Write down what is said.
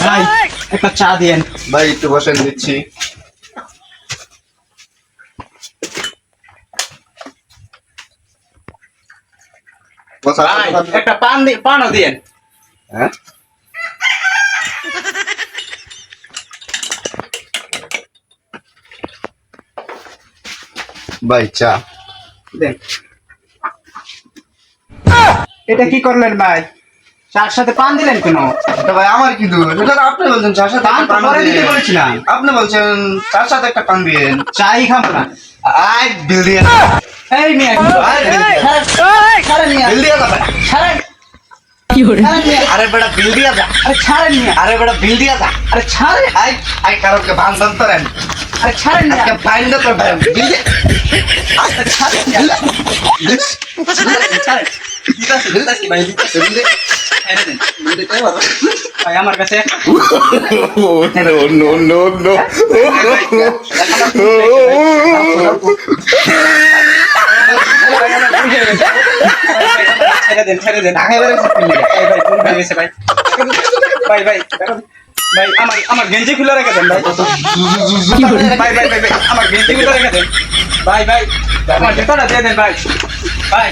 ভাই একটা চা দিয়েন। ভাই একটু বসেন দিচ্ছি। ভাই একটা পানও দিয়েন। হ্যাঁ ভাই চা দেন। এটা কি করলেন ভাই? চার সাথে পান দিলেন কেন? এটা ভাই আমার কি দোষ? এটা তো আপনি বলছেন চার সাথে পান একটা তো পান পরে দিতে দিয়েন। বলেছিলাম। আপনি বলছেন চার সাথে একটা পান দিয়েন। চাই খাবো না। আই বিল দিয়ে এই মিয়া ছাড়েন মিয়া, বিল দিয়ে যাবে। ছাড়েন। ছাড়েন মিয়া। আরে বেটা বিল দিয়ে যা। আরে ছাড়েন মিয়া, আরে বেটা বিল দিয়ে যা। আরে ছাড়েন, আই আই কারোকে ভান জানতেন। আরে ছাড়েন মিয়া, আজকে ফাইন দে তোর ভাই বিল দিয়ে। আরে ছাড়েন মিয়া। ছাড়েন। দিতাছি দিতাছি ভাই দিতাছি বিল দিয়ে। ছেড়ে দেন। বিল দিতে পারো? ভাই আমার কাছে no, no, no. ছেড়ে দেন, ছেড়ে দেন। ভাই ভাই ভুল হয়ে গেছে ভাই। ভাই ভাই ভাই আমার গেঞ্জি খুলে রেখে দেন ভাই। ভাই ভাই ভাই ভাই আমার গেঞ্জি খুলে রেখে দেন। ভাই ভাই আমার জুতোটা দিয়ে দেন ভাই। ভাই